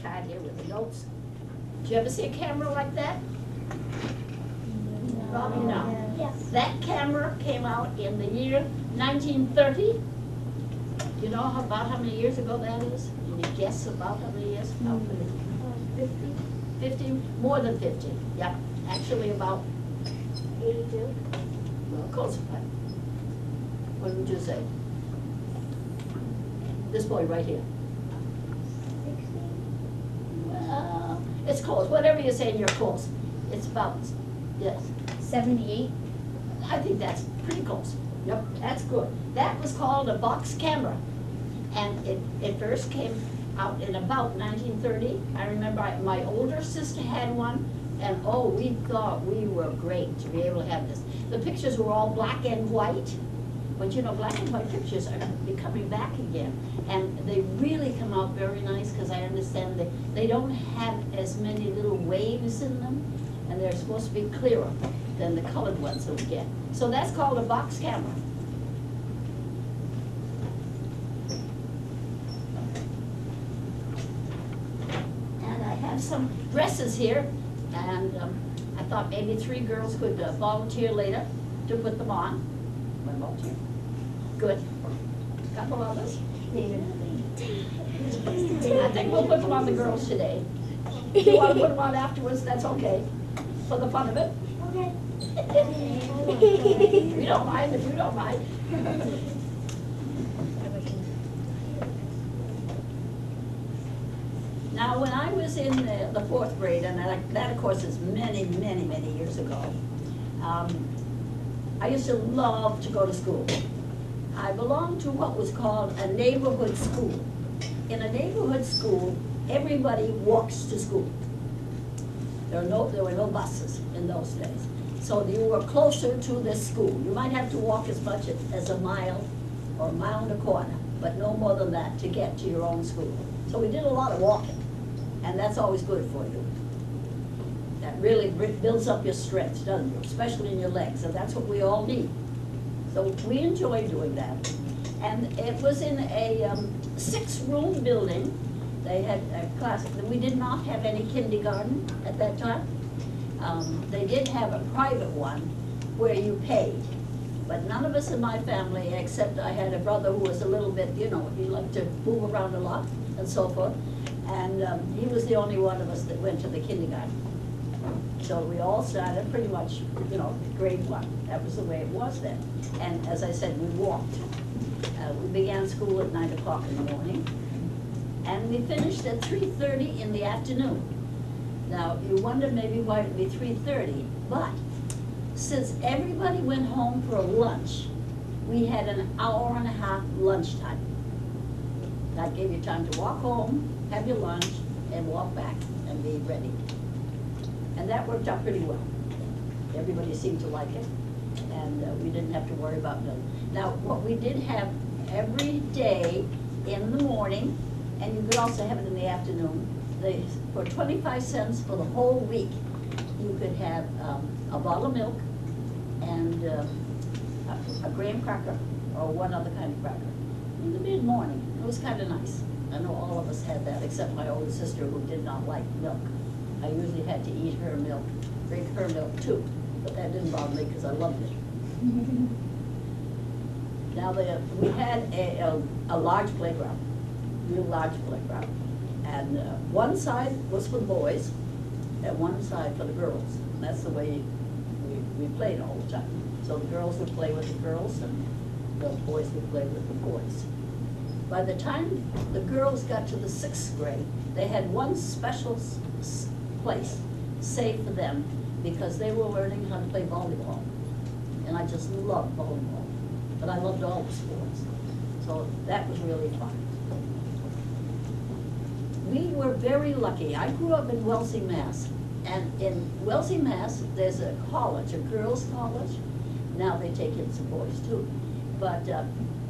card here with the notes. Did you ever see a camera like that? Probably not. Yes. That camera came out in the year 1930. You know about how many years ago that is? Can you guess about how many years? About 50. 50, more than 50. Yep, actually about, 82. well, close enough. What would you say? This boy right here. 60. Well, it's close. Whatever you're saying, you're close. It's about, yes. 78. I think that's pretty close. Yep, that's good. That was called a box camera. And it first came out in about 1930. I remember my older sister had one, and oh, we thought we were great to be able to have this. The pictures were all black and white, but you know, black and white pictures are coming back again. And they really come out very nice, because I understand they don't have as many little waves in them, and they're supposed to be clearer than the colored ones that we get. So that's called a box camera. And I have some dresses here, and I thought maybe 3 girls could volunteer later to put them on. One volunteer. Good. Couple others. I think we'll put them on the girls today. If you want to put them on afterwards, that's okay, for the fun of it. Okay. We don't mind if you don't mind. Now, when I was in the 4th grade, and that of course is many, many, many years ago, I used to love to go to school. I belonged to what was called a neighborhood school. In a neighborhood school, everybody walks to school. There were no buses in those days. So you were closer to this school. You might have to walk as much as a mile or a mile and a quarter, but no more than that to get to your own school. So we did a lot of walking, and that's always good for you. That really builds up your strength, doesn't it? Especially in your legs, and that's what we all need. So we enjoyed doing that. And it was in a 6-room building. They had a class. We did not have any kindergarten at that time. They did have a private one where you paid. But none of us in my family, except I had a brother who was a little bit, you know, he liked to move around a lot and so forth. And he was the only one of us that went to the kindergarten. So we all started pretty much, you know, grade 1. That was the way it was then. And as I said, we walked. We began school at 9 o'clock in the morning. And we finished at 3:30 in the afternoon. Now, you wonder maybe why it'd be 3:30, but since everybody went home for a lunch, we had an hour and a half lunchtime. That gave you time to walk home, have your lunch, and walk back and be ready. And that worked out pretty well. Everybody seemed to like it, and we didn't have to worry about nothing. Now, what we did have every day in the morning, and you could also have it in the afternoon, for 25 cents for the whole week, you could have a bottle of milk and a graham cracker or one other kind of cracker in the mid-morning. It was kind of nice. I know all of us had that, except my older sister, who did not like milk. I usually had to eat her milk, drink her milk too, but that didn't bother me because I loved it. Now, we had a large playground, real large playground. And one side was for the boys, and one side for the girls. And that's the way we played all the time. So the girls would play with the girls, and the boys would play with the boys. By the time the girls got to the 6th grade, they had one special place saved for them because they were learning how to play volleyball. And I just loved volleyball. But I loved all the sports. So that was really fun. We were very lucky. I grew up in Wellesley, Mass. And in Wellesley, Mass, there's a college, a girls' college. Now they take in some boys too. But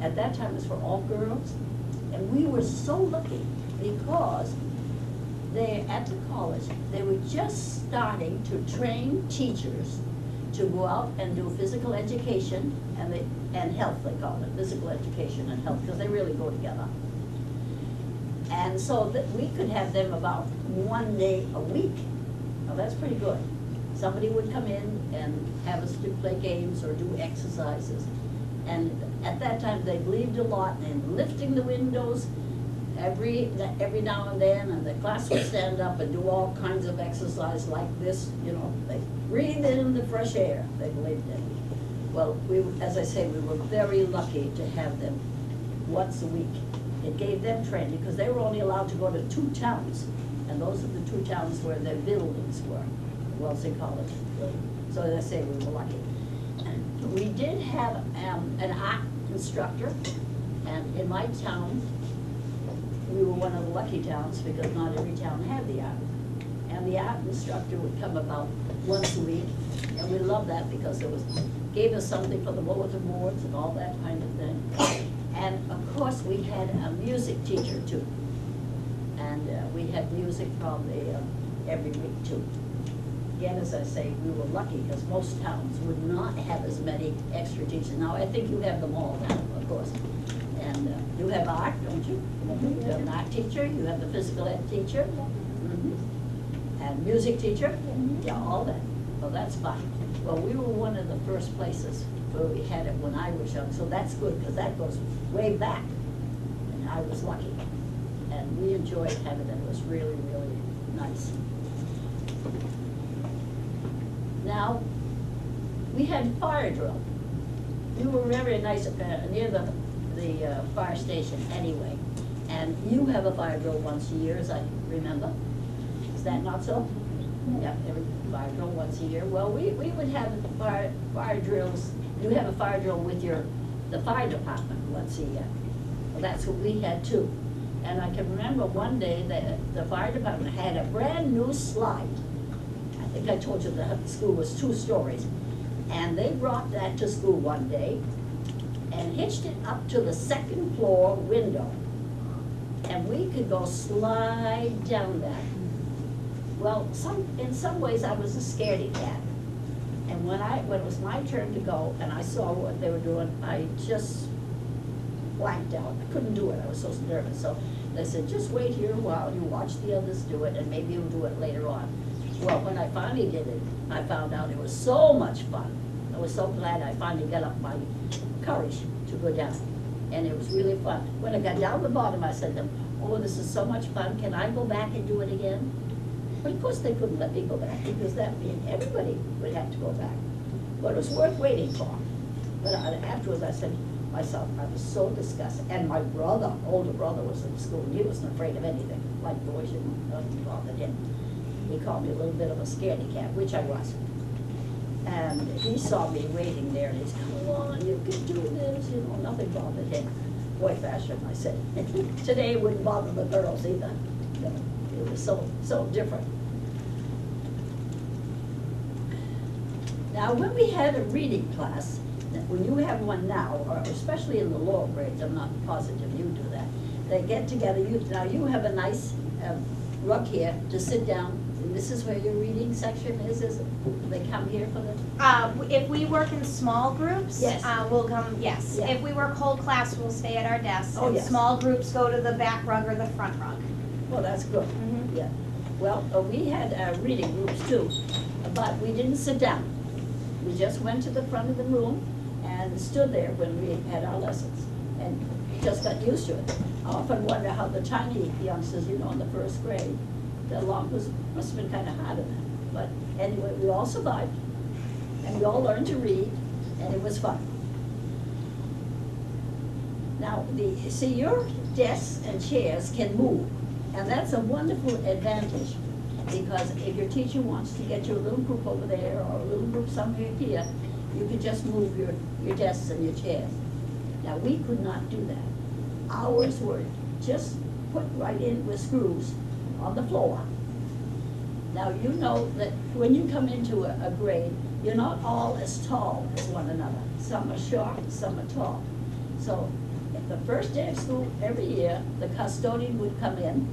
at that time it was for all girls. And we were so lucky because at the college, they were just starting to train teachers to go out and do physical education and health, they call it, physical education and health, because they really go together. And so that we could have them about 1 day a week. Now, that's pretty good. Somebody would come in and have us do play games or do exercises. And at that time, they believed a lot in lifting the windows every now and then, and the class would stand up and do all kinds of exercise like this, you know. They breathe in the fresh air, they believed in. Well, as I say, we were very lucky to have them once a week. It gave them training, because they were only allowed to go to 2 towns, and those are the 2 towns where their buildings were, Wellesley College. So as I say, we were lucky. And we did have an art instructor, and in my town, we were one of the lucky towns, because not every town had the art. And the art instructor would come about once a week, and we loved that because it gave us something for the bulletin boards and all that kind of thing. And of course, we had a music teacher too. And we had music probably every week too. Again, as I say, we were lucky, because most towns would not have as many extra teachers. Now, I think you have them all now, of course. And you have art, don't you? You have an art teacher, you have the physical ed teacher, and music teacher, yeah, all that. Well, that's fine. Well, we were one of the first places where we had it when I was young, so that's good, because that goes way back. And I was lucky. And we enjoyed having it. It was really, really nice. Now, we had fire drill. We were very nice near the fire station anyway. And you have a fire drill once a year, as I remember. Is that not so? Yeah, every fire drill once a year. Well, we would have fire drills. You have a fire drill with the fire department once a year. Well, that's what we had too. And I can remember one day that the fire department had a brand new slide. I think I told you the school was 2 stories. And they brought that to school one day and hitched it up to the 2nd floor window. And we could go slide down that. Well, in some ways I was a scaredy cat. And when it was my turn to go and I saw what they were doing, I just blanked out. I couldn't do it. I was so nervous. So they said, just wait here a while, you watch the others do it, and maybe you'll do it later on. Well, when I finally did it, I found out it was so much fun. I was so glad I finally got up my courage to go down. And it was really fun. When I got down the bottom, I said to them, oh, this is so much fun. Can I go back and do it again? But of course they couldn't let me go back, because that meant everybody would have to go back. But it was worth waiting for. But afterwards I said to myself, I was so disgusted. And my brother, older brother, was in school, and he wasn't afraid of anything. Like boys, nothing bothered him. He called me a little bit of a scaredy cat, which I was. And he saw me waiting there, and he said, come on, you can do this, you know, nothing bothered him. Boy fashion, I said. Today it wouldn't bother the girls either. You know, it was so different. Now, when we had a reading class, when you have one now, or especially in the lower grades, I'm not positive you do that, they get together, now you have a nice rug here to sit down, and this is where your reading section is it? They come here for the? If we work in small groups, Yes. we'll come, yes. Yeah. If we work whole class, we'll stay at our desks. Oh, And yes. small groups go to the back rug or the front rug. Well, that's good, Mhm. yeah. Well, we had reading groups too, but we didn't sit down. We just went to the front of the room and stood there when we had our lessons, and just got used to it. I often wonder how the tiny youngsters, you know, in the 1st grade, must have been kind of hard on them. But anyway, we all survived, and we all learned to read, and it was fun. Now, see, your desks and chairs can move, and that's a wonderful advantage, because if your teacher wants to get you a little group over there or a little group somewhere here, you could just move your desks and your chairs. Now, we could not do that. Ours were just put right in with screws on the floor. Now, you know that when you come into a grade, you're not all as tall as one another. Some are short, some are tall. So, at the first day of school every year, the custodian would come in.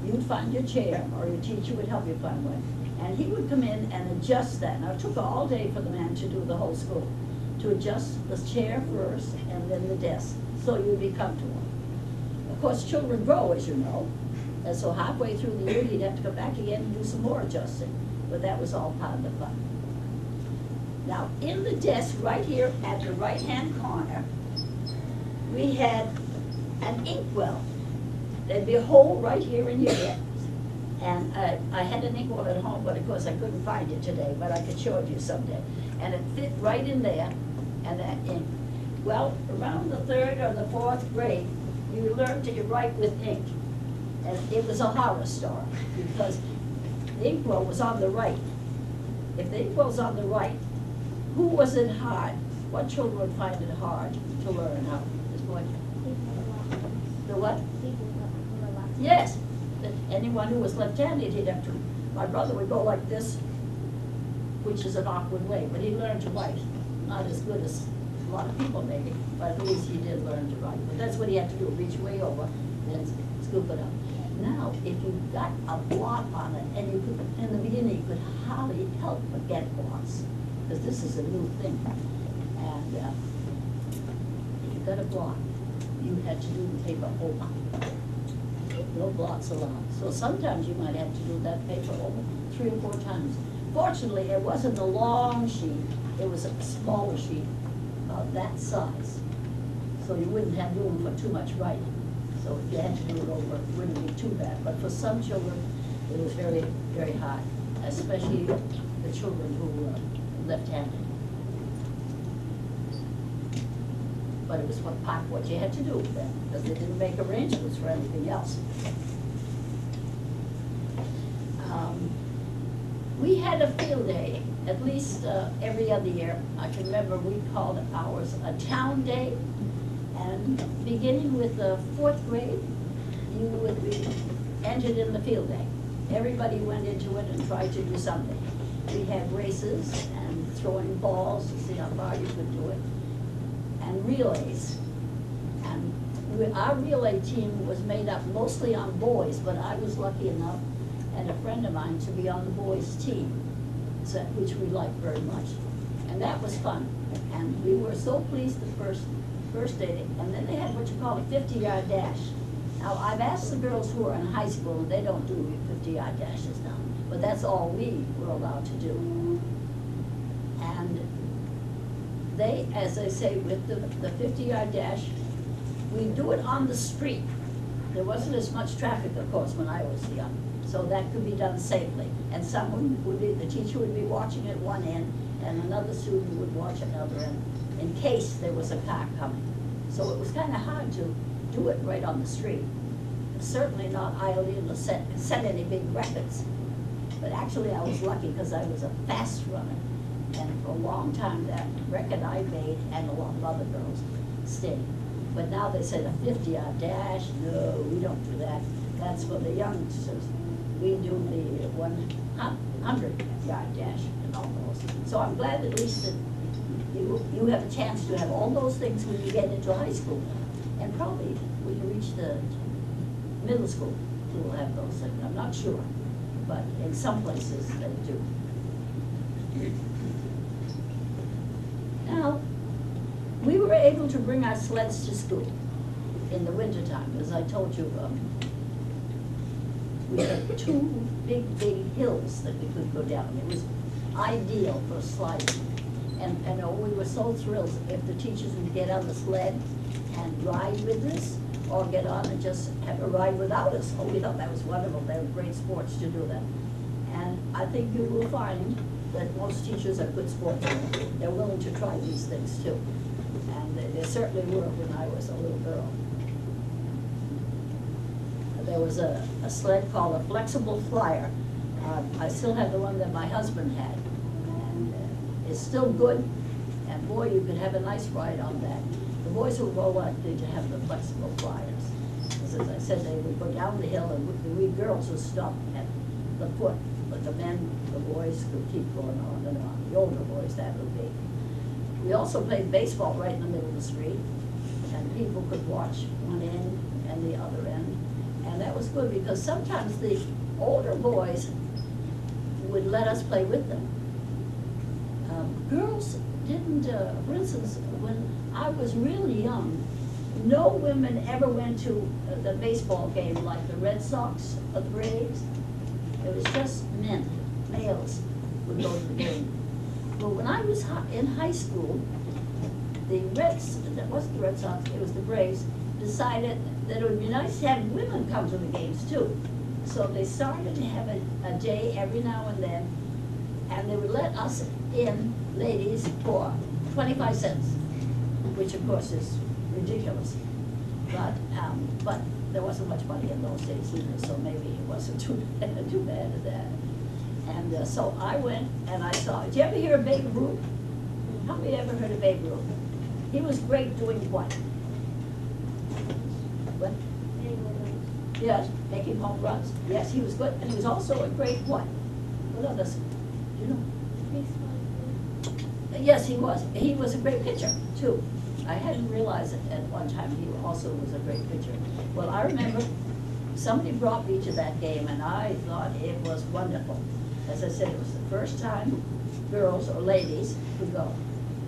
You'd find your chair, or your teacher would help you find one. And he would come in and adjust that. Now, it took all day for the man to do the whole school, to adjust the chair first and then the desk, so you'd be comfortable. Of course, children grow, as you know, and so halfway through the year, he'd have to come back again and do some more adjusting, but that was all part of the fun. Now, in the desk right here at the right-hand corner, we had an inkwell. There'd be a hole right here in your desk. And I had an inkwell at home, but of course I couldn't find it today, but I could show it you someday. And it fit right in there, and that ink. Well, around the 3rd or the 4th grade, you learned to write with ink. And it was a horror story, because the inkwell was on the right. If the inkwell was on the right, who was it hard? What children would find it hard to learn how? This boy? The what? Yes. Anyone who was left-handed, he'd have to, my brother would go like this, which is an awkward way, but he learned to write. Not as good as a lot of people maybe, but at least he did learn to write. But that's what he had to do, reach way over, then scoop it up. Now, if you got a blot on it, and you could, in the beginning, you could hardly help but get blots, because this is a new thing. And if you got a blot, you had to do the paper over. No blots allowed. So sometimes you might have to do that paper over 3 or 4 times. Fortunately, it wasn't a long sheet, it was a smaller sheet about that size. So you wouldn't have room for too much writing. So if you had to do it over, it wouldn't be too bad. But for some children, it was very, very hard, especially the children who were left-handed. But it was what you had to do then, because they didn't make arrangements for anything else. We had a field day, at least every other year. I can remember we called ours a town day, and beginning with the 4th grade, you would be entered in the field day. Everybody went into it and tried to do something. We had races and throwing balls to see how far you could do it, and relays. And our relay team was made up mostly on boys, but I was lucky enough, and a friend of mine, to be on the boys' team, so, which we liked very much. And that was fun. And we were so pleased the first day. And then they had what you call a 50-yard dash. Now, I've asked the girls who are in high school, and they don't do 50-yard dashes now. But that's all we were allowed to do. And they, as I say, with the 50-yard dash, we do it on the street. There wasn't as much traffic, of course, when I was young. So that could be done safely. And someone would be, the teacher would be watching at one end, and another student would watch at another end, in case there was a car coming. So it was kind of hard to do it right on the street. Certainly not ideal to set any big records. But actually I was lucky because I was a fast runner. And for a long time that record I made, and a lot of other girls, stayed. But now they said a 50-yard dash, no, we don't do that. That's for the youngsters. We do the 100-yard dash and all those. So I'm glad at least that you have a chance to have all those things when you get into high school. And probably when you reach the middle school, you will have those things. I'm not sure, but in some places they do. Now, we were able to bring our sleds to school in the wintertime. As I told you, we had 2 big hills that we could go down. It was ideal for sliding. And we were so thrilled if the teachers would get on the sled and ride with us, or get on and just have a ride without us. Oh, we thought that was wonderful. They were great sports to do that. And I think you will find that most teachers are good sportsmen. They're willing to try these things too. And they certainly were when I was a little girl. There was a sled called a flexible flyer. I still have the one that my husband had. And it's still good. And boy, you could have a nice ride on that. The boys were more likely to have the flexible flyers. Because as I said, they would go down the hill, and we girls would stop at the foot. But the men, the boys could keep going on and on. The older boys, that would be. We also played baseball right in the middle of the street. And people could watch one end and the other end. And that was good because sometimes the older boys would let us play with them. Girls didn't, for instance, when I was really young, no women ever went to the baseball game like the Red Sox or the Braves. It was just men, males, would go to the game. But when I was in high school, the Reds, that wasn't the Red Sox, it was the Braves, decided that it would be nice to have women come to the games too. So they started to have a day every now and then, and they would let us in, ladies, for 25 cents, which of course is ridiculous. But there wasn't much money in those days either, so maybe it wasn't too bad at that. And so I went and I saw, did you ever hear of Babe Ruth? How many ever heard of Babe Ruth? He was great doing what? What? Yes, making home runs. Yes, he was good, and he was also a great what? What others? Do you know? Yes, he was. He was a great pitcher too. I hadn't realized it at one time. He also was a great pitcher. Well, I remember somebody brought me to that game, and I thought it was wonderful. As I said, it was the first time girls or ladies could go,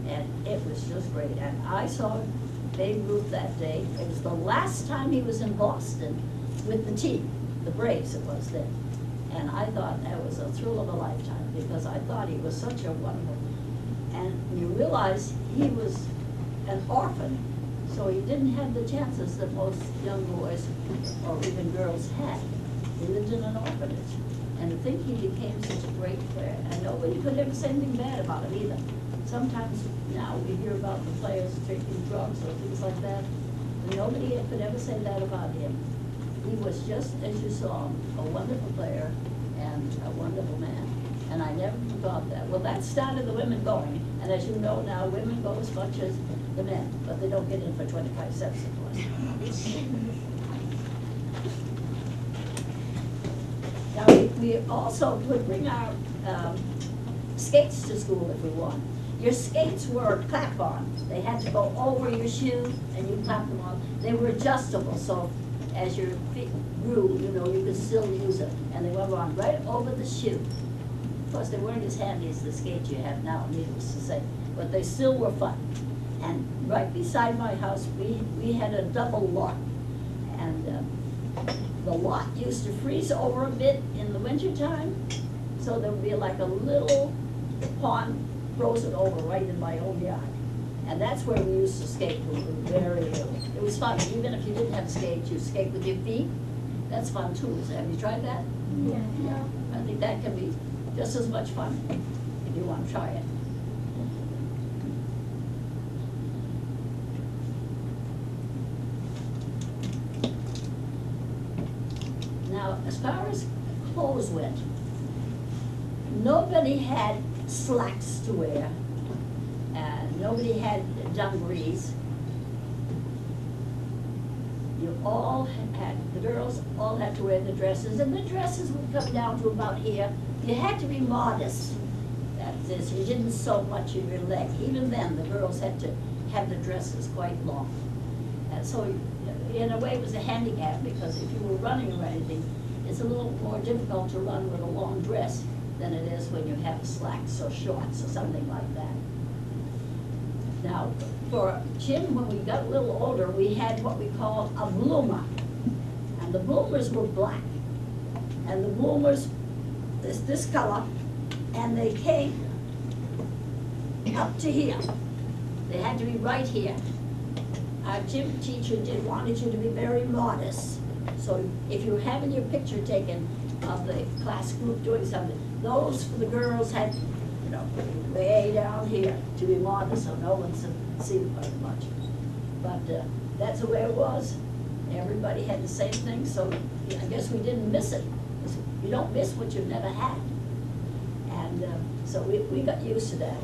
and it was just great. And I saw Babe Ruth that day. It was the last time he was in Boston with the team, the Braves it was then. And I thought that was a thrill of a lifetime, because I thought he was such a wonderful, and you realize he was an orphan, so he didn't have the chances that most young boys or even girls had. He lived in an orphanage. And to think he became such a great player, and nobody could ever say anything bad about him either. Sometimes now we hear about the players drinking drugs or things like that, and nobody could ever say that about him. He was just, as you saw, a wonderful player and a wonderful man. And I never forgot that. Well, that started the women going, and as you know now, women go as much as the men, but they don't get in for 25 cents, of course. Now, we also would bring our skates to school if we want. Your skates were clap-on. They had to go over your shoe, and you clap them on. They were adjustable, so as your feet grew, you know, you could still use it. And they went on right over the shoe. Of course, they weren't as handy as the skates you have now, needless to say, but they still were fun. And right beside my house, we had a double lot. And the lot used to freeze over a bit in the wintertime, so there would be like a little pond frozen over right in my own yard. And that's where we used to skate when we were very little. It was fun, even if you didn't have skates, you skate with your feet. That's fun too. Have you tried that? Yeah. I think that can be just as much fun if you want to try it. Now, as far as clothes went, nobody had slacks to wear, and nobody had dungarees. You all had, the girls all had to wear the dresses, and the dresses would come down to about here. You had to be modest. That's this. You didn't sew much in your leg. Even then, the girls had to have the dresses quite long. And so, in a way, it was a handicap, because if you were running or anything, it's a little more difficult to run with a long dress than it is when you have slacks or shorts or something like that. Now, for Jim, when we got a little older, we had what we called a bloomer. And the bloomers were black. And the bloomers, this color, and they came up to here. They had to be right here. Our gym teacher wanted you to be very modest. So if you were having your picture taken of the class group doing something, those for the girls had, you know, way down here to be modest, so no one could see very much. But that's the way it was. Everybody had the same thing, so I guess we didn't miss it. You don't miss what you've never had. And so we got used to that.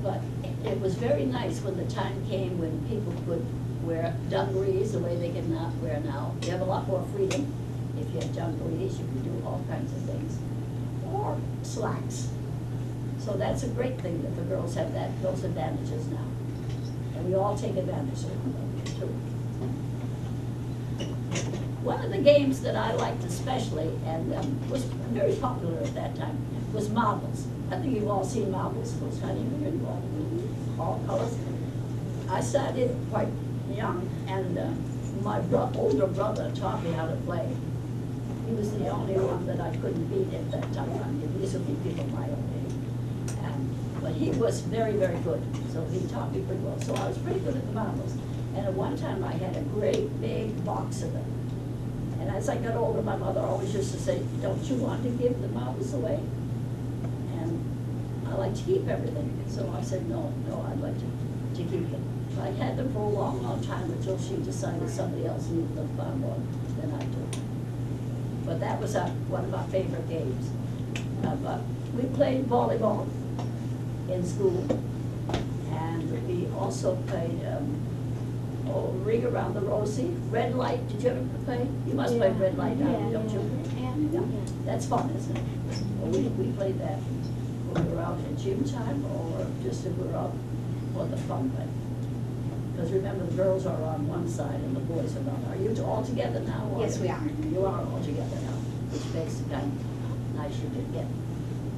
But it was very nice when the time came when people could wear dungarees the way they can not wear now. You have a lot more freedom. If you have dungarees, you can do all kinds of things. Or slacks. So that's a great thing that the girls have those advantages now. And we all take advantage of them too. One of the games that I liked especially, and was very popular at that time, was marbles. I think you've all seen marbles, those kind of all colors. I started quite young, and my older brother taught me how to play. He was the only one that I couldn't beat at that time. I mean, these would be people my own age. But he was very, very good, so he taught me pretty well. So I was pretty good at the marbles. And at one time, I had a great big box of them. And as I got older, my mother always used to say, "Don't you want to give the marbles away?" And I like to keep everything. So I said, no, I'd like to keep them. So I had them for a long, long time until she decided somebody else needed them far more than I do. But that was one of our favorite games. But we played volleyball in school, and we also played Ring Around the Rosie, Red Light. Did you ever play? You must play Red Light now, don't you? Yeah. That's fun, isn't it? Well, we played that when we were out at gym time, or just if we were out for the fun way. Because remember, the girls are on one side and the boys are not. Are you all together now? Or Yes, we are. You are all together now, which makes it kind of nice. You can get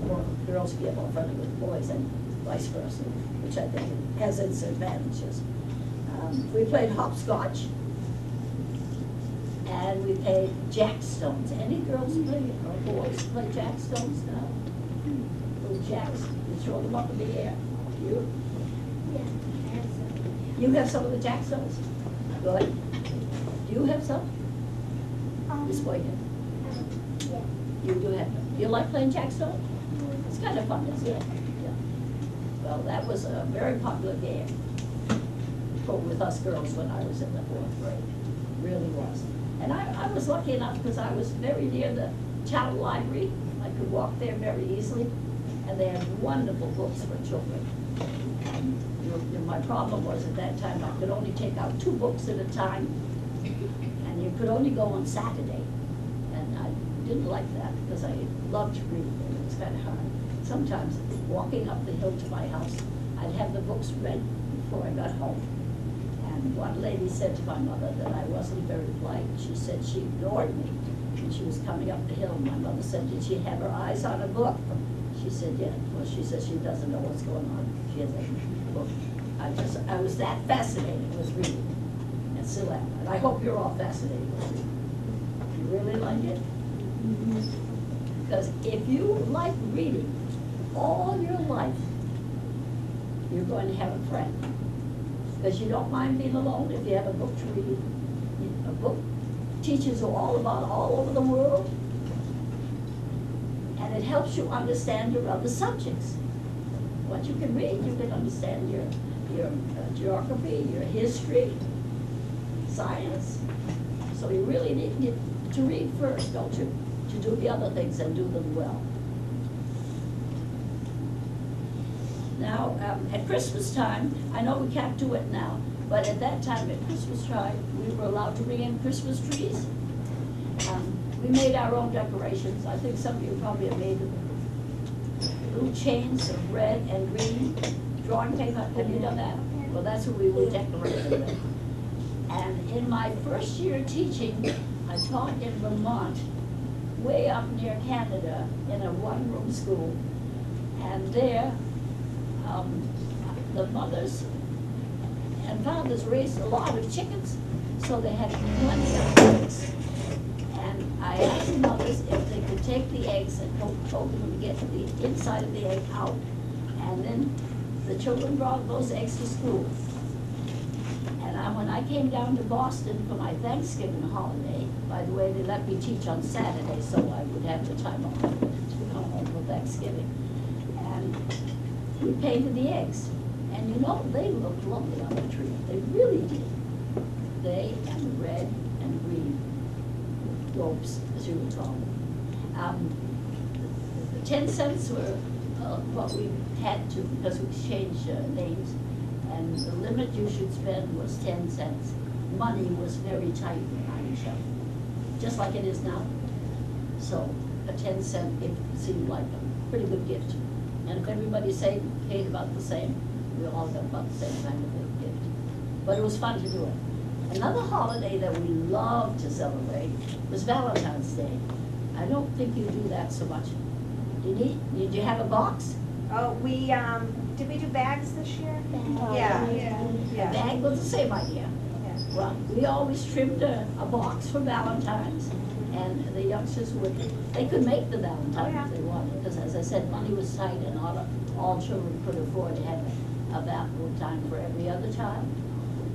more girls get more friendly with boys and vice versa, which I think has its advantages. We played hopscotch, and we played jackstones. Any girls play, or boys play jackstones now? Little jacks, you throw them up in the air. You? Yeah, I have some. You have some of the jackstones? Good. Do you have some? This boy did. Yeah. You do have them. You like playing jackstone? It's kind of fun, isn't it? Yeah. Well, that was a very popular game with us girls when I was in the 4th grade. Really was. And I was lucky enough because I was very near the town library. I could walk there very easily. And they had wonderful books for children. My problem was at that time I could only take out 2 books at a time. And you could only go on Saturday. And I didn't like that because I loved to read. And it was kind of hard. Sometimes walking up the hill to my house, I'd have the books read before I got home. And one lady said to my mother that I wasn't very polite. She said she ignored me when she was coming up the hill. My mother said, "Did she have her eyes on a book?" She said, "Yeah." Well, she said she doesn't know what's going on. She has a book. I was that fascinated with reading. And still am. And I hope you're all fascinated with reading. You really like it? Because if you like reading all your life, you're going to have a friend. Because you don't mind being alone if you have a book to read. A book teaches you all over the world. And it helps you understand your other subjects. What you can read, you can understand your geography, your history, science. So you really need to read first, don't you? To do the other things and do them well. Now, at Christmas time, I know we can't do it now, but at that time at Christmas time, we were allowed to bring in Christmas trees. We made our own decorations. I think some of you probably have made little chains of red and green drawing paper. Have you done that? Well, that's what we were decorating with. And in my first year teaching, I taught in Vermont, way up near Canada, in a one-room school. And there, the mothers and fathers raised a lot of chickens, so they had plenty of eggs. And I asked the mothers if they could take the eggs and told them to get the inside of the egg out. And then the children brought those eggs to school. And when I came down to Boston for my Thanksgiving holiday, by the way, they let me teach on Saturday, so I would have the time off to come home for Thanksgiving. And we painted the eggs. And you know, they looked lovely on the tree. They really did. They and red and green ropes, as you would call them. The 10 cents were what we had to, because we changed names. And the limit you should spend was 10 cents. Money was very tight in Irish Shop, just like it is now. So a 10-cent gift seemed like a pretty good gift. And if everybody paid about the same, we all got about the same kind of a gift. But it was fun to do it. Another holiday that we loved to celebrate was Valentine's Day. I don't think you do that so much. Did you have a box? Oh, did we do bags this year? Bag. Yeah. A bag was the same idea. Well, we always trimmed a box for Valentine's, and the youngsters they could make the Valentine if they wanted, because as I said, money was tight and all children could afford to have a Valentine for every other child.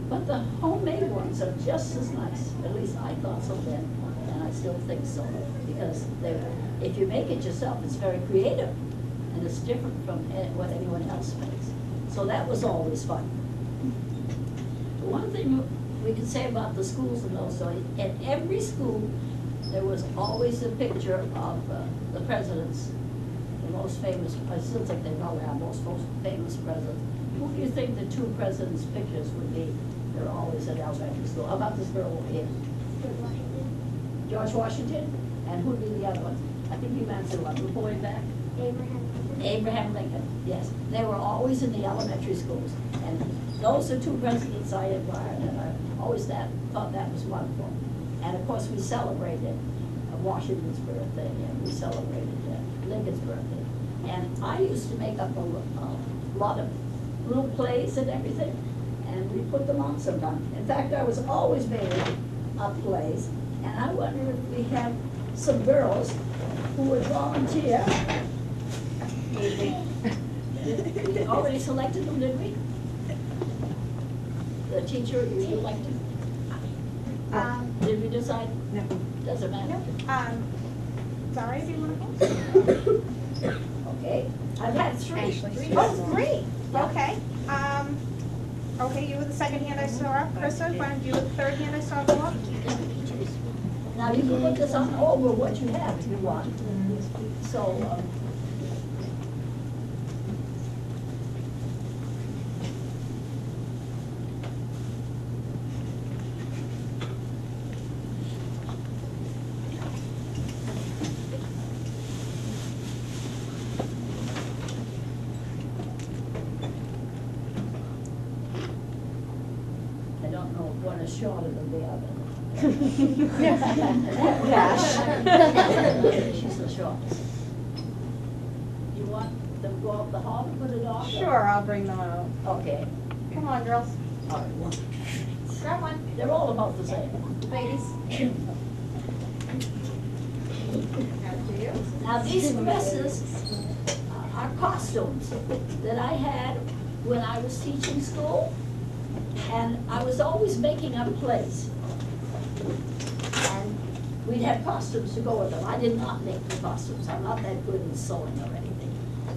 But the homemade ones are just as nice, at least I thought so then, and I still think so, because if you make it yourself, it's very creative, and it's different from what anyone else makes. So that was always fun. The one thing we can say about the schools in those days, in every school, there was always a picture of the presidents, the most famous, I still think they probably are most famous presidents. Who do you think the two presidents' pictures would be? They're always at elementary school. How about this girl over here? George Washington? And who'd be the other one? I think you answered one, the boy back? Abraham Lincoln, yes. They were always in the elementary schools. And those are two presidents I admired, and I always thought that was wonderful. And of course, we celebrated Washington's birthday, and we celebrated Lincoln's birthday. And I used to make up a lot of little plays and everything, and we put them on sometimes. In fact, I was always making up plays, and I wonder if we have some girls who would volunteer. We already selected them, didn't we? The teacher you elected? Did we decide? No. Doesn't matter. Sorry, if you want to go. Okay, I've had three. Oh, three, okay. Okay, you were the second hand I saw up, Krista, why don't you were the third hand I saw go up? Now, you can put this on over what you have if you want. So, I don't know if one is shorter than the other. She's the shortest. You want them to go up the hall and put it on? Sure, I'll bring them out. Okay. Come on, girls, All right, one. grab one, They're all about the same. ladies. After you. Now, these dresses are costumes that I had when I was teaching school, and I was always making up plays. And we'd have costumes to go with them. I did not make the costumes. I'm not that good in sewing or anything.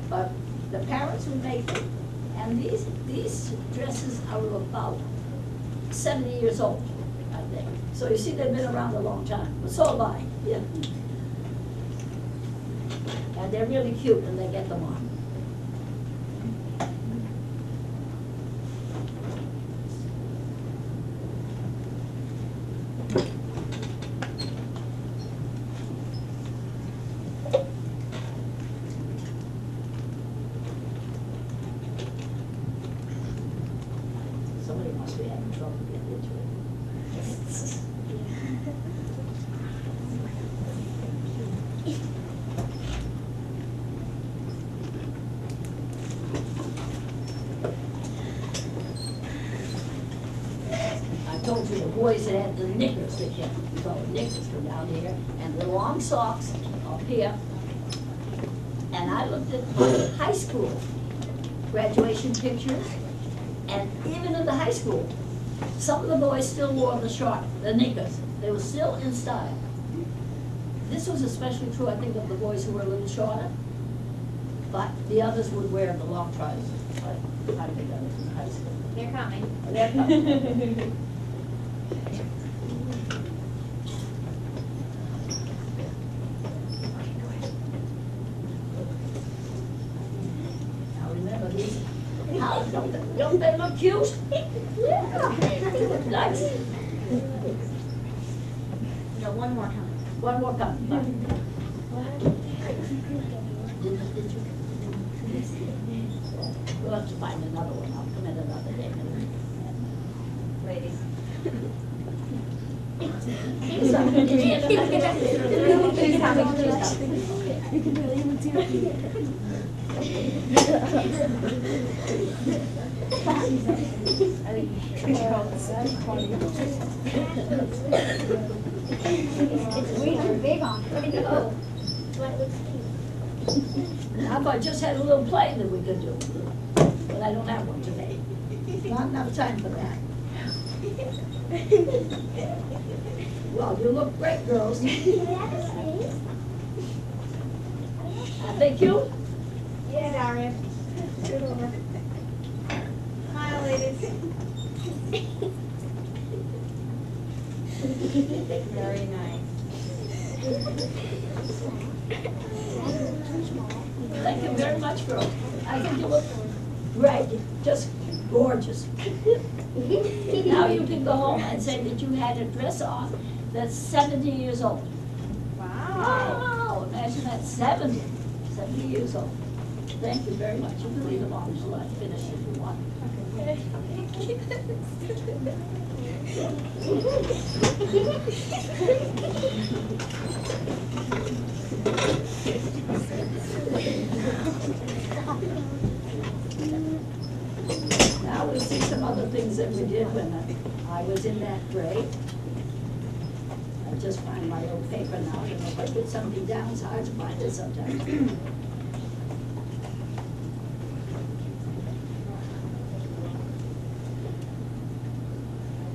But the parents would make them, and these dresses are about 70 years old, I think. So you see, they've been around a long time, but so have I. Yeah. And they're really cute when they get them on. Somebody must be having trouble getting into it. I told you the boys had the knickers that kept, so the knickers were down here, and the long socks up here. And I looked at high school graduation pictures, and even in the high school, some of the boys still wore the knickers. They were still in style. This was especially true, I think, of the boys who were a little shorter, but the others would wear the long trousers. I think that was in high school. They're coming. They're coming. Now remember these. How don't they look cute? Yeah. Nice. No, one more time. One more coming. We'll have to find another one. I'll come in another day. Ladies. She's coming. She's coming. You can really even see It's way too big on it. I know. But it looks cute. How about just had a little play that we could do? But I don't have one today. Not enough time for that. Well, you look great, girls. Thank you. Yeah, Darian. Scoot over. Smile, ladies. Very nice. Thank you very much, girls. I think you look great, just gorgeous. Now you can go home and say that you had a dress on that's 70 years old. Wow. Wow, imagine that, 70 years old. Thank you very much. You can leave them on until I finish if you want. Now we'll see some other things that we did when I was in that grade. I just find my old paper now, you know, if I put something down, it's hard to find it sometimes.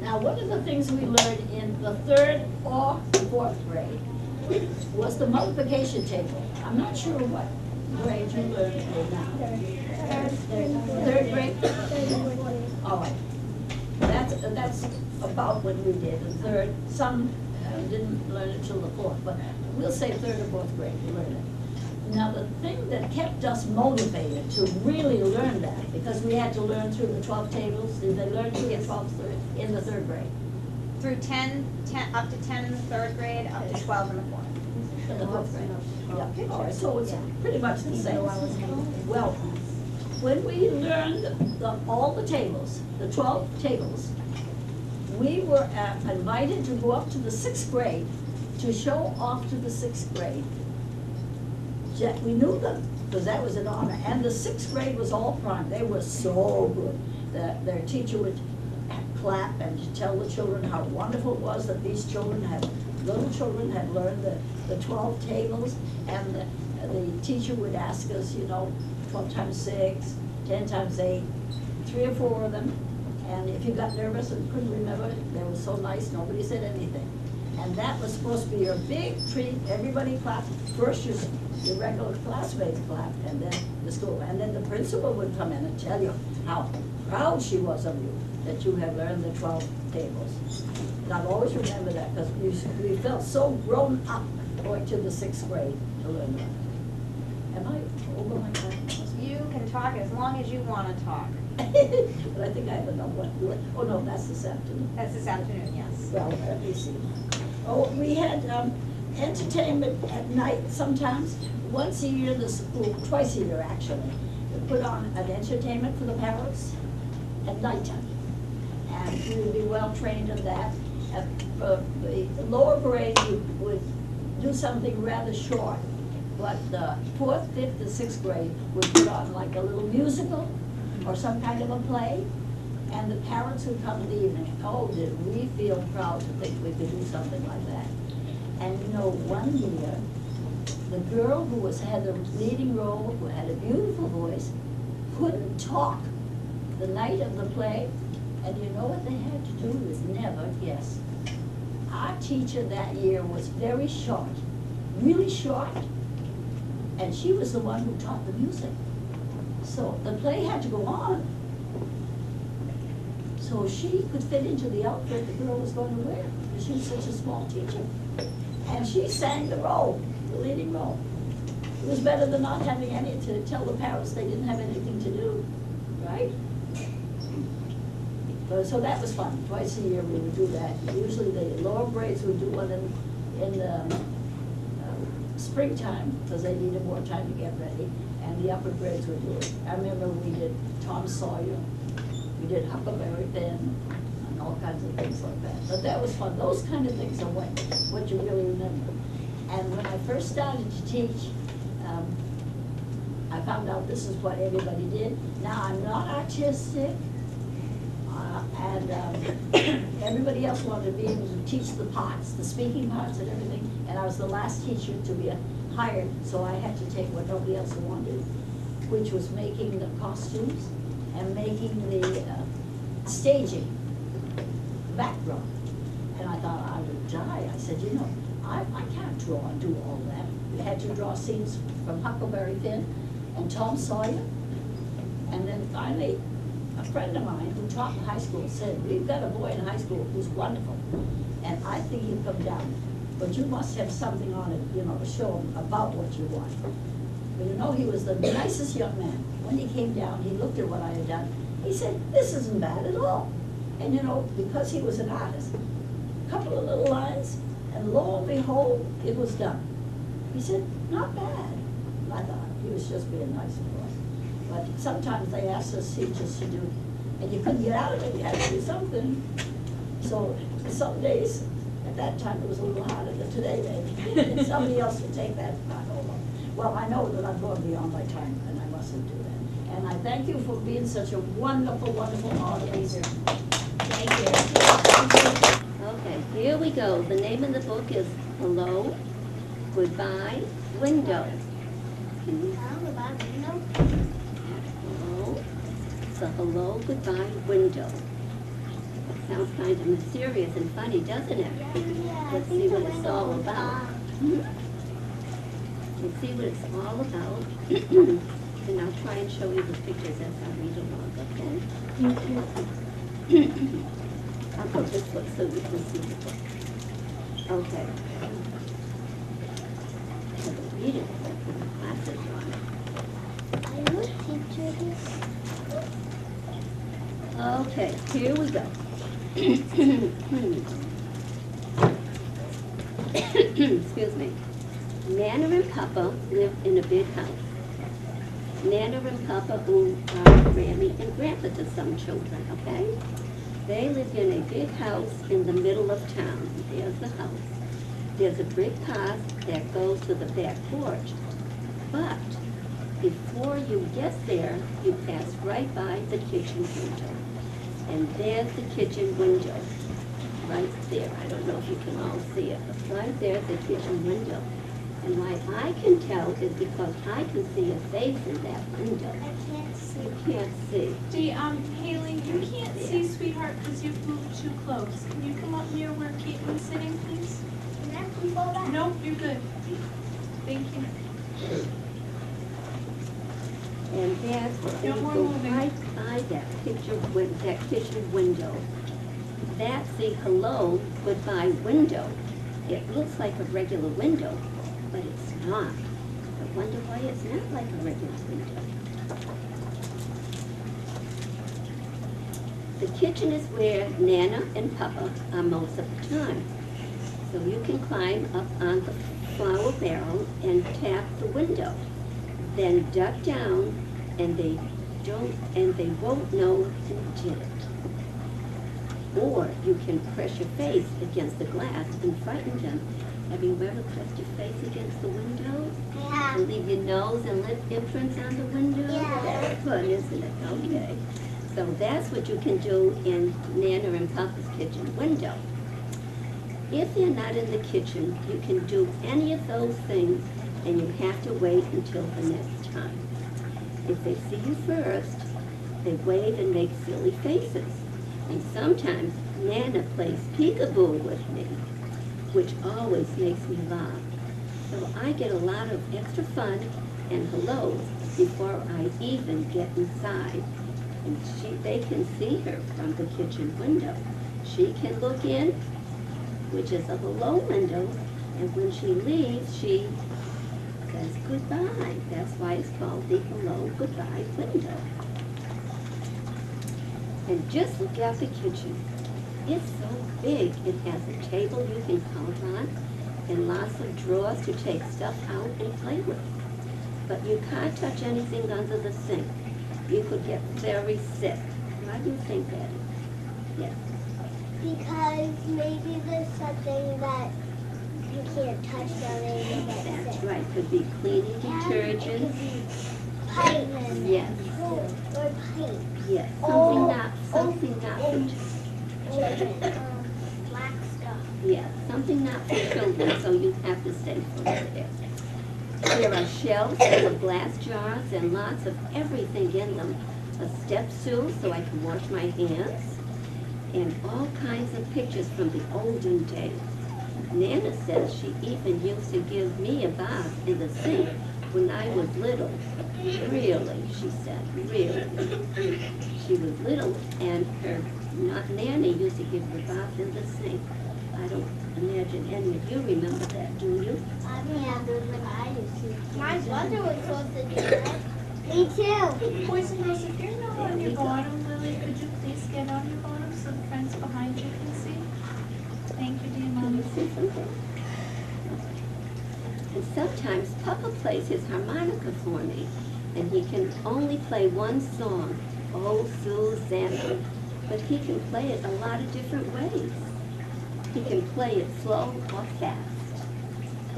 Now, one of the things we learned in the 3rd or 4th grade was the multiplication table. I'm not sure what grade you learned it now. 3rd grade? All right. That's about what we did, the 3rd. Some didn't learn it till the 4th, but we'll say 3rd or 4th grade, we learned it. Now, the thing that kept us motivated to really learn that, because we had to learn through the 12 tables, did they learn to get 12 in the 3rd grade? Through 10, up to 10 in the 3rd grade, up to 12 in the 4th. In the 4th grade? Yeah, all right, so it's pretty much the same. Well, when we learned all the tables, the 12 tables, we were invited to go up to the 6th grade to show off to the 6th grade. We knew them, because that was an honor, and the 6th grade was all prime. They were so good. Their teacher would clap and tell the children how wonderful it was that these children little children had learned the 12 tables, and the teacher would ask us, you know, 12 times 6, 10 times 8, 3 or 4 of them. And if you got nervous and couldn't remember, they were so nice, nobody said anything. And that was supposed to be your big treat. Everybody clapped. First, your regular classmates clapped, and then the school. And then the principal would come in and tell you how proud she was of you, that you had learned the 12 tables. And I've always remembered that, because we felt so grown up going to the 6th grade to learn that. Am I over my time? You can talk as long as you want to talk. But I think I have another one. Oh, no, that's this afternoon. That's this afternoon, yes. Well, let me see. Oh, we had entertainment at night sometimes. Once a year, the school, twice a year actually, we put on an entertainment for the parents at nighttime. And we would be well trained in that. The lower grades would do something rather short, but the 4th, 5th, and 6th grade would put on like a little musical or some kind of a play, and the parents would come in the evening. Oh, did we feel proud to think we could do something like that. And you know, one year, the girl who had the leading role, who had a beautiful voice, couldn't talk the night of the play, and you know what they had to do is never guess. Our teacher that year was very short, really short, and she was the one who taught the music. So the play had to go on. So she could fit into the outfit the girl was going to wear, because she was such a small teacher. And she sang the role, the leading role. It was better than not having any, to tell the parents they didn't have anything to do, right? So that was fun. Twice a year we would do that. Usually the lower grades would do one in the springtime, because they needed more time to get ready, and the upper grades would do it. I remember we did Tom Sawyer, we did Huckleberry Finn, and all kinds of things like that. But that was fun. Those kind of things are what you really remember. And when I first started to teach, I found out this is what everybody did. Now, I'm not artistic, and everybody else wanted to be able to teach the parts, the speaking parts and everything, and I was the last teacher to be hired, so I had to take what nobody else wanted, which was making the costumes and making the staging, background. And I thought I would die. I said, you know, I can't draw and do all that. We had to draw scenes from Huckleberry Finn and Tom Sawyer. And then finally, a friend of mine who taught in high school said, we've got a boy in high school who's wonderful, and I think he'll come down. But you must have something on it, you know, to show him about what you want. But you know, he was the nicest young man. When he came down, he looked at what I had done. He said, this isn't bad at all. And you know, because he was an artist, a couple of little lines, and lo and behold, it was done. He said, not bad. And I thought, he was just being nice to us. But sometimes they asked us teachers to do, and you couldn't get out of it, you had to do something. So some days, at that time, it was a little harder than today, maybe. Somebody else would take that part over. Well, I know that I'm going beyond my time, and I mustn't do that. And I thank you for being such a wonderful, wonderful audience. Thank you. Okay, here we go. The name of the book is Hello, Goodbye, Window. Hello. It's a hello, goodbye, window. It sounds kind of mysterious and funny, doesn't it? Let's see what it's all about. Let's see what it's all about. And I'll try and show you the pictures as I read along, okay? I'll go this way so you can see the book. Okay. I have a reading book with glasses on it. Okay, here we go. Excuse me. Nana and Papa live in a big house. Nana and Papa who are Grammy and Grandpa to some children, okay? They live in a big house in the middle of town. There's the house. There's a brick path that goes to the back porch. But before you get there, you pass right by the kitchen window. And there's the kitchen window, right there. I don't know if you can all see it, but right there's the kitchen window. And why I can tell is because I can see a face in that window. I can't see. You can't see. Gee, Haley, you can't see, sweetheart, because you've moved too close. Can you come up near where Caitlin's sitting, please? Can I please go back? Nope, you're good. Thank you. And that's, No you more go moving. right by that kitchen window. That's the hello, goodbye window. It looks like a regular window, but it's not. I wonder why it's not like a regular window. The kitchen is where Nana and Papa are most of the time. So you can climb up on the flour barrel and tap the window. Then duck down and they won't know who did it. Or you can press your face against the glass and frighten them. Have you ever pressed your face against the window? Yeah. And leave your nose and lip imprints on the window? Yeah. That's fun, isn't it? Okay. So that's what you can do in Nana and Papa's kitchen window. If they're not in the kitchen, you can do any of those things, and you have to wait until the next time. If they see you first, they wave and make silly faces. And sometimes Nana plays peekaboo with me, which always makes me laugh. So I get a lot of extra fun and hellos before I even get inside. And they can see her from the kitchen window. She can look in, which is a hello window, and when she leaves, she says goodbye. That's why it's called the hello goodbye window. And just look at the kitchen. It's so big. It has a table you can count on and lots of drawers to take stuff out and play with. But you can't touch anything under the sink. You could get very sick. Why do you think that is? Yes. Because maybe there's something that you can't touch down there and you get That's sick. right. Could be cleaning And it detergent. could be pipe. Yes, Or pipe. yes, something not for Children. Black stuff. yes, something not for children, so you have to stay close there. There are shelves full of glass jars and lots of everything in them. A step stool so I can wash my hands, and all kinds of pictures from the olden days. Nana says she even used to give me a bath in the sink when I was little. Really, she said, really. She was little and her Nana used to give her a bath in the sink. I don't imagine any of you remember that, do you? I remember when I used to. My brother was supposed to do that. Me too. Boys and girls, if you're not on There your we go. bottom, Lily, could you please get on your bottom so the friends behind you can see? Thank you, dear Can Mommy. you see something? And sometimes Papa plays his harmonica for me, and he can only play one song, Oh Susanna, but he can play it a lot of different ways. He can play it slow or fast,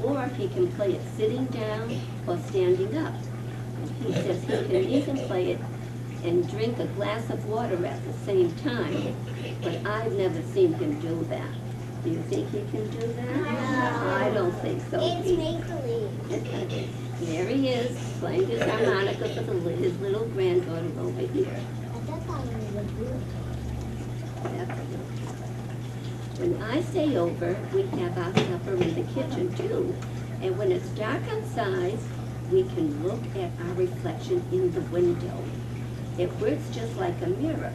or he can play it sitting down or standing up. And he says he can even play it and drink a glass of water at the same time, but I've never seen him do that. Do you think he can do that? No. I don't think so. It's He- make-believe. There he is, playing his harmonica for his little granddaughter over here. I thought that one was a blue. That's a little- When I stay over, we have our supper in the kitchen too. And when it's dark outside, we can look at our reflection in the window. It works just like a mirror.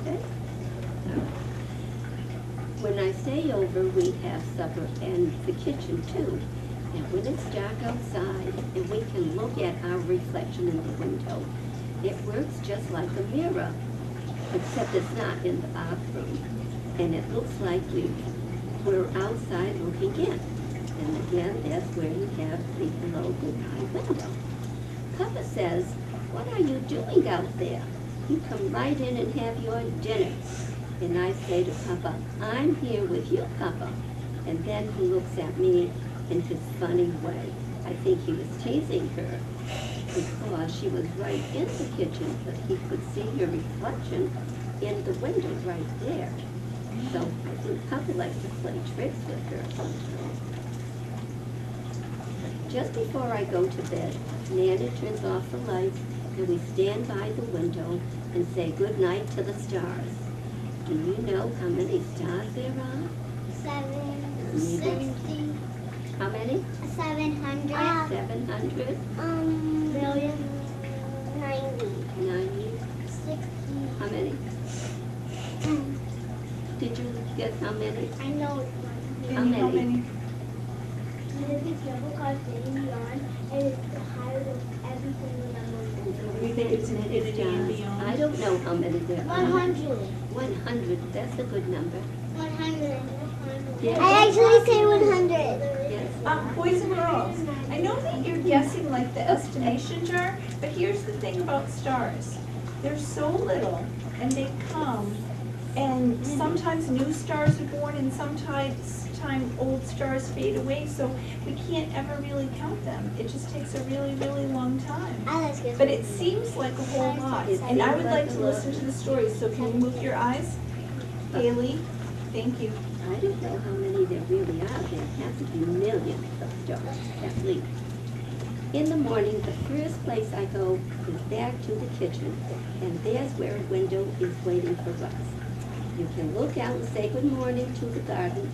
Okay? When I stay over, we have supper in the kitchen too. And when it's dark outside and we can look at our reflection in the window, it works just like a mirror, except it's not in the bathroom. And it looks like we're outside looking in. And again, that's where you have the hello, goodbye window. Papa says, what are you doing out there? You come right in and have your dinner. And I say to Papa, I'm here with you, Papa. And then he looks at me in his funny way. I think he was teasing her because she was right in the kitchen, but he could see her reflection in the window right there. So I think Papa likes to play tricks with her sometimes. Just before I go to bed, Nana turns off the lights and we stand by the window and say good night to the stars. Do you know how many stars there are? 760. How many? 700. 700? Million. 90. 90? 60. How many? Did you guess how many? I know it's How many? If it's double cause getting beyond, and it's the higher of everything We think it's infinity and beyond. I don't know how many there are. 100. 100, that's a good number. 100. Yeah. I actually say 100. Yes. Boys and girls, I know that you're guessing like the estimation jar, but here's the thing about stars. They're so little and they come, and sometimes new stars are born and sometimes old stars fade away, so we can't ever really count them. It just takes a really, really long time. But it seems like a whole lot, and I would like to listen to the stories, so can you move your eyes? Haley, thank you. I don't know how many there really are. There have to be millions of stars, at least. In the morning, the first place I go is back to the kitchen, and there's where a window is waiting for us. You can look out and say good morning to the garden,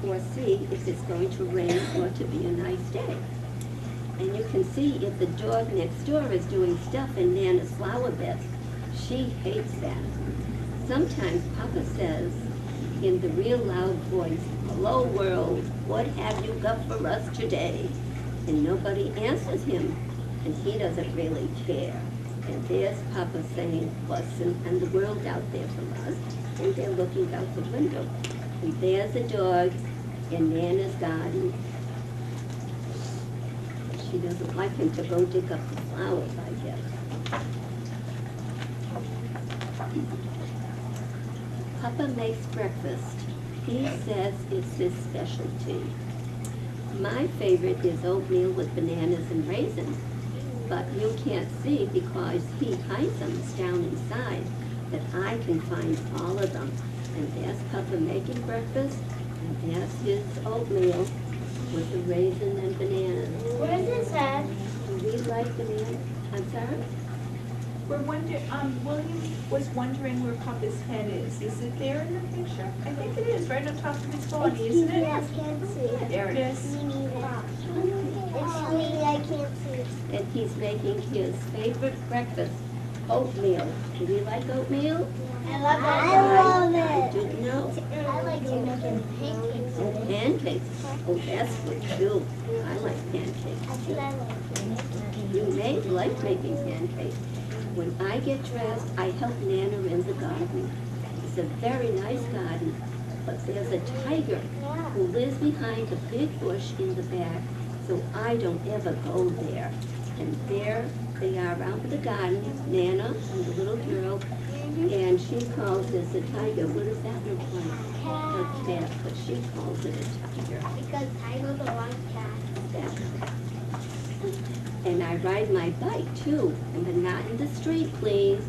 or see if it's going to rain or to be a nice day. And you can see if the dog next door is doing stuff in Nana's flower bed. She hates that. Sometimes Papa says, in the real loud voice, hello world, what have you got for us today? And nobody answers him, and he doesn't really care. And there's Papa saying, what's in the world out there for us? And they're looking out the window. And there's a dog in Nana's garden. She doesn't like him to go dig up the flowers, I guess. Papa makes breakfast. He says it's his specialty. My favorite is oatmeal with bananas and raisins, but you can't see because he hides them down inside, but I can find all of them. And there's Papa making breakfast, and there's his oatmeal with the raisin and bananas. Where's his head? Do we like bananas? I'm sorry? We're wondering, William was wondering where Papa's head is. Is it there in the picture? I think it is, right on top of his body, isn't it? I can't see. There it is. Me neither. It's me, I can't see. And he's making his favorite breakfast, oatmeal. Do we like oatmeal? I love I it. didn't know. I like to make pancakes. Oh, pancakes. Oh, that's good too. I like pancakes. That's what I like. You may like making pancakes. When I get dressed, I help Nana in the garden. It's a very nice garden, but there's a tiger who lives behind a big bush in the back, so I don't ever go there. And there they are out in the garden, Nana and the little girl, and she calls this a tiger. What does that look like? A cat, but she calls it a tiger. Because Tiger's a white cat. And I ride my bike too, but not in the street, please.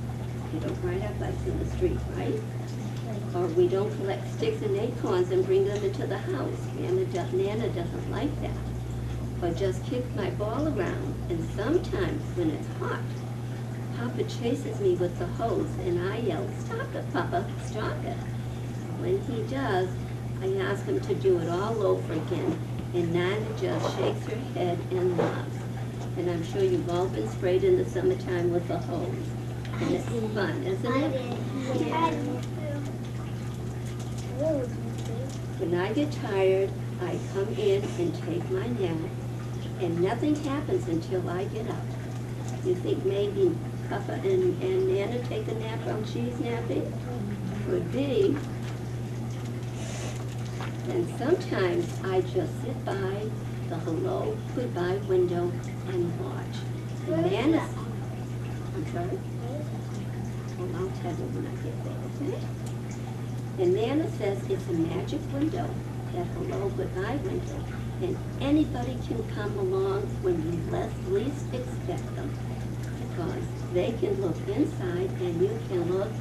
We don't ride our bikes in the street, right? Or we don't collect sticks and acorns and bring them into the house. Nana doesn't like that. Or just kick my ball around, and sometimes when it's hot, Papa chases me with the hose, and I yell, "Stop it, Papa, stop it." When he does, I ask him to do it all over again, and Nana just shakes her head and laughs. And I'm sure you've all been sprayed in the summertime with a hose. And it's fun, isn't it? Yeah. When I get tired, I come in and take my nap, and nothing happens until I get up. You think maybe Papa and Nana take a nap while she's napping? Could be. And sometimes I just sit by the hello, goodbye window and watch. And Nana, I'm sorry? Well, I'll tell you when I get there, okay? And Nana says it's a magic window, that hello, goodbye window, and anybody can come along when you least expect them, because they can look inside and you can look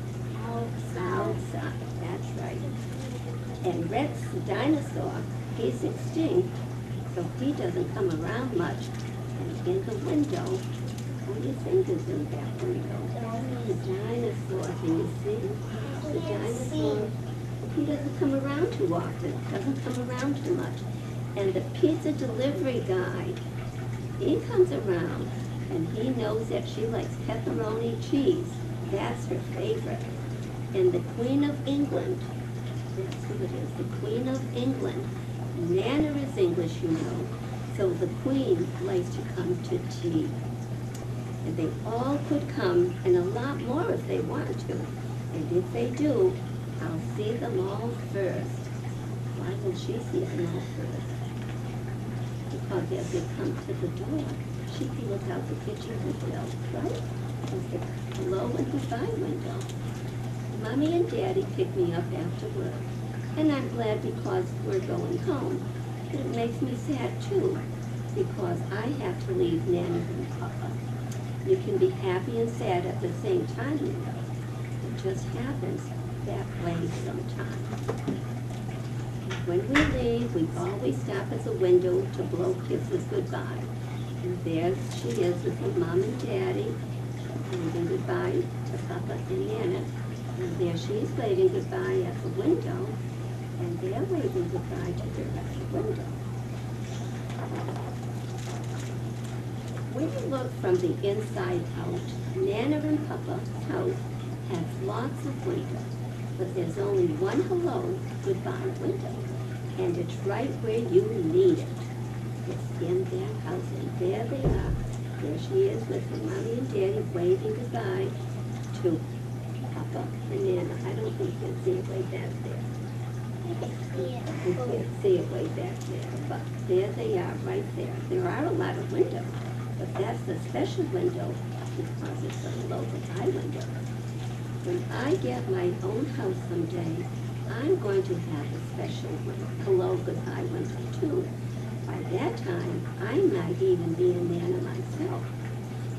outside. That's right. And Rex the dinosaur, he's extinct, so he doesn't come around much. And in the window, what do you think is in that window? The dinosaur, can you see? The dinosaur, he doesn't come around too often, doesn't come around too much. And the pizza delivery guy, he comes around, and he knows that she likes pepperoni cheese. That's her favorite. And the Queen of England, that's who it is, the Queen of England. Nana is English, you know, so the Queen likes to come to tea. And they all could come, and a lot more if they want to. And if they do, I'll see them all first. Why will she see them all first? Because as they come to the door, she can look out the kitchen window, right? As the hello and goodbye window. Mommy and Daddy pick me up after work. And I'm glad because we're going home. But it makes me sad too, because I have to leave Nana and Papa. You can be happy and sad at the same time, you know. It just happens that way sometimes. When we leave, we always stop at the window to blow kisses goodbye. And there she is with her mom and daddy, waving goodbye to Papa and Nana. And there she is waving goodbye at the window, and they're waving goodbye to her at the window. When you look from the inside out, Nana and Papa's house has lots of windows, but there's only one hello, goodbye window, and it's right where you need it. It's in their house, and there they are. There she is with her mommy and daddy waving goodbye to Papa and Nana. I don't think you can see it way back there. You can't see it way back there, but there they are, right there. There are a lot of windows, but that's the special window because it's a hello goodbye window. When I get my own house someday, I'm going to have a special hello goodbye window too. By that time, I might even be a Nana myself.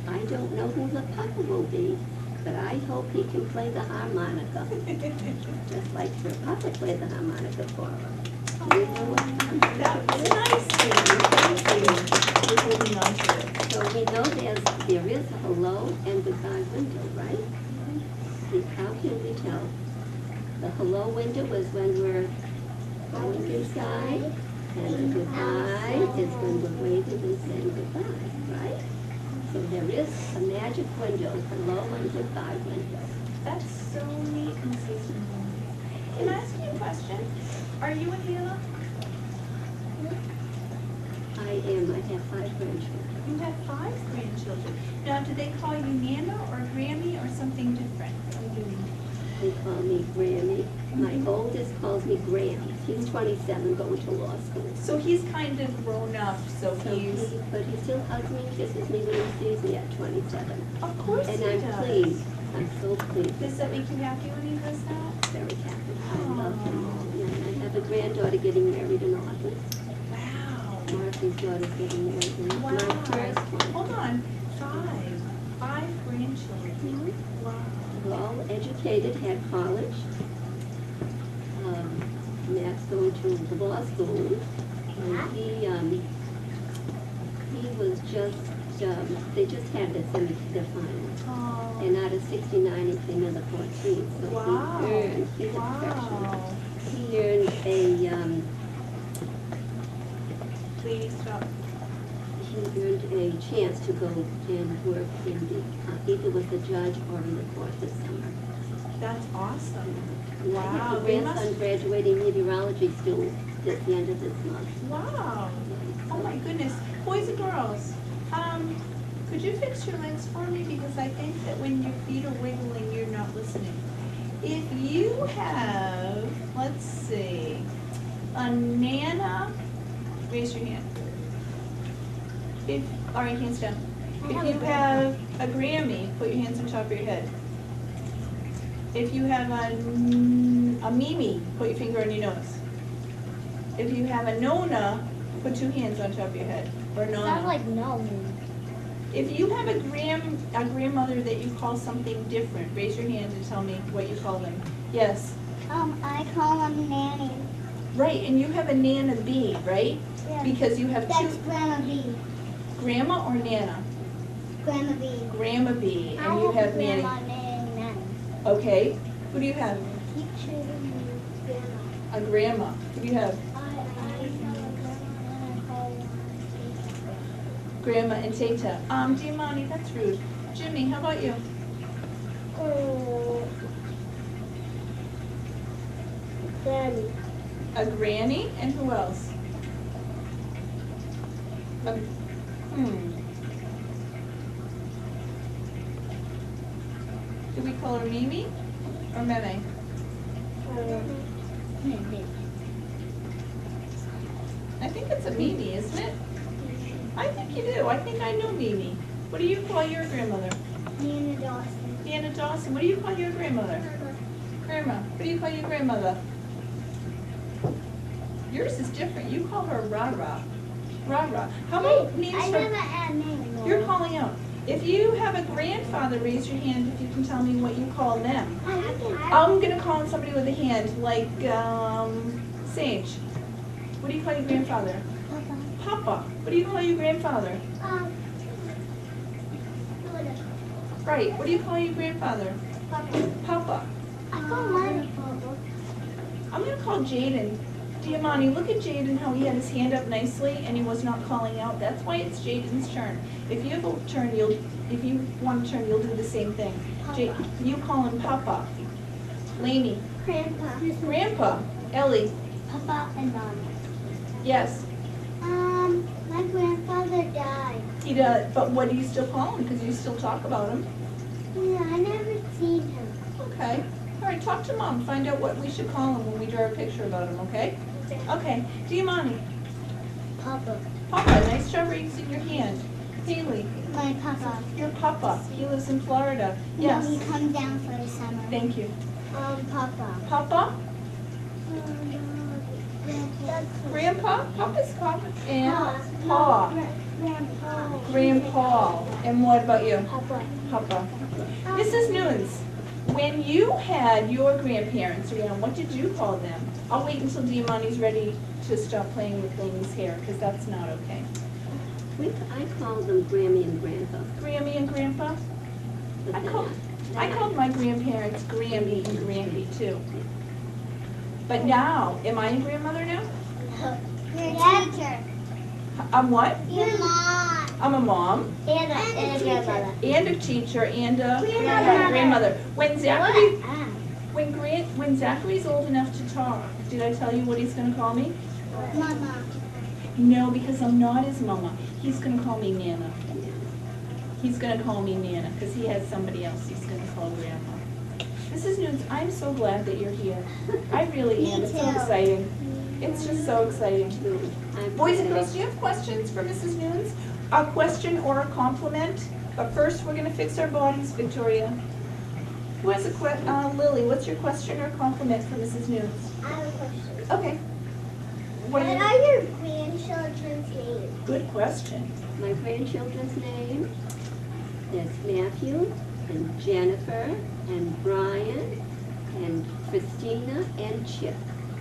I don't know who the papa will be, but I hope he can play the harmonica, just like her papa played the harmonica for her. You know what? That was nice, Susan. Thank you. We're holding on to it. So we know there is a hello and goodbye window, right? See, how can we tell? The hello window is when we're going inside, and the goodbye is when we're waving and saying goodbye, right? So there is a magic window, hello and goodbye window. That's so neat, Mrs. Moon. Can I ask you a question? Are you a Hannah? I am, I have 5 grandchildren. You have 5 grandchildren. Now, do they call you Nana or Grammy or something different? They call me Grammy. My oldest calls me Grammy. He's 27, going to law school. So he's kind of grown up, so So he's, but he still hugs me and kisses me when he sees me at 27. of course he And I'm does. pleased. I'm so pleased. Does that make you happy when he does that? Very happy. I love him. And I have a granddaughter getting married in August. Wow. Marcy's daughter's getting married in Wow. my first one. Hold on, 5 grandchildren. Wow. We're all educated, had college. Matt's going to law school. And he was just, they just had their finals. Oh. And out of 69, he came in the 14th. So Wow. he earned, he's a professional. Wow. He earned Please stop. he earned a chance to go and work in the, either with the judge or in the court this summer. That's awesome. I have Wow. a grandson graduating meteorology school at the end of this month. Wow. Oh my goodness. Boys and girls, could you fix your legs for me? Because I think that when your feet are wiggling, you're not listening. If you have, let's see, a Nana, raise your hand. All right, hands down. If you have a Grammy, put your hands on top of your head. If you have a Mimi, put your finger on your nose. If you have a Nona, put 2 hands on top of your head, or Nona. Sounds like no. If you have a grandmother that you call something different, raise your hand and tell me what you call them. Yes. I call them Nanny. Right, and you have a Nana B, right? Yeah. Because you have That's 2, Grandma B. Grandma or Nana? Grandma B. Grandma B, I and you have Grandma Nanny. Nanny. Okay, who do you have? Teacher Grandma. A grandma. Who do you have? I call one Grandma and Tata. Giamatti, that's rude. Jimmy, how about you? Granny. A granny, and who else? Do we call her Mimi or Meme? I think it's a Mimi, isn't it? I think you do. I think I know Mimi. What do you call your grandmother? Nana Dawson. Nana Dawson. What do you call your grandmother? Grandma. What do you call your grandmother? Yours is different. You call her Ra-Ra. Ra-Ra. How about names I for... never had names. You're calling out. If you have a grandfather, raise your hand if you can tell me what you call them. I'm gonna call on somebody with a hand, like, Sage. What do you call your grandfather? Papa. What do you call your grandfather? Right. What do you call your grandfather? Papa. I call mine Papa. I'm gonna call Jaden. Giamatti, look at Jaden, how he had his hand up nicely and he was not calling out. That's why it's Jaden's turn. If you have a turn, if you want a turn, you'll do the same thing. You call him Papa. Lainey. Grandpa. Grandpa. Ellie. Papa and Mom. Yes. My grandfather died. He does, but what do you still call him? Because you still talk about him. Yeah, I never seen him. Okay. All right, talk to Mom. Find out what we should call him when we draw a picture about him, okay? Okay. Giamatti. Papa. Papa, nice job raising your hand. Haley. My Papa. Your Papa. He lives in Florida. Yes. He comes down for the summer. Thank you. Papa. Papa? Grandpa, Papa's Papa, and Pa. Grandpa. And what about you? Papa. Mrs. Nunes, when you had your grandparents around, what did you call them? I'll wait until Diamani's ready to stop playing with Lainey's hair, because that's not okay. I call them Grammy and Grandpa. Grammy and Grandpa? but I called my grandparents Grammy and Grandy too. But now, am I a grandmother now? You're a teacher. I'm what? Your mom. I'm a mom. And a grandmother. And a teacher and a Grandmother. grandmother. When Zachary, Ah. when Zachary's old enough to talk, did I tell you what he's gonna call me? Mama. No, because I'm not his mama. He's gonna call me Nana. He's gonna call me Nana, because he has somebody else he's gonna call Grandma. Mrs. Nunes, I'm so glad that you're here. I really am. It's so exciting. It's just so exciting. Boys and girls, do you have questions for Mrs. Nunes? A question or a compliment? But first, we're gonna fix our bodies, Victoria. Who has a Lily, what's your question or compliment for Mrs. Nunes? I have a question. Okay. What What are you? are your grandchildren's names? Good question. My grandchildren's name is Matthew and Jennifer and Brian and Christina and Chip.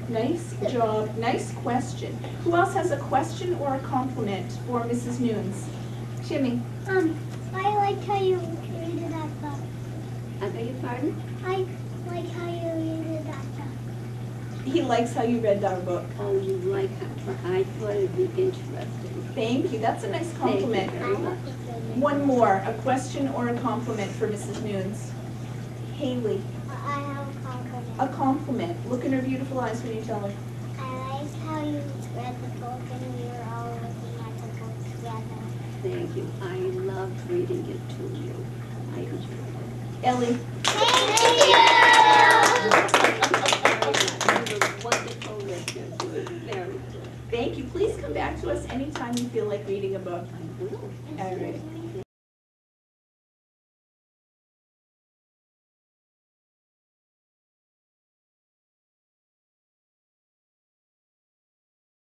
Nice job, nice question. Who else has a question or a compliment for Mrs. Nunes? Jimmy? I like how you read that book. I beg your pardon? I like how you read that book. He likes how you read our book. Oh, you like her. I thought it'd be interesting. Thank you, that's a nice Thank you compliment. very much. One more, a question or a compliment for Mrs. Nunes. Haley, I have a compliment. a compliment. Look in her beautiful eyes when you tell her. I like how you read the book and we were all looking at the book together. Thank you. I loved reading it to you. I enjoyed it. Ellie, Thank you! You were wonderful listeners. You were very good. thank you. Please come back to us anytime you feel like reading a book. I will. All right.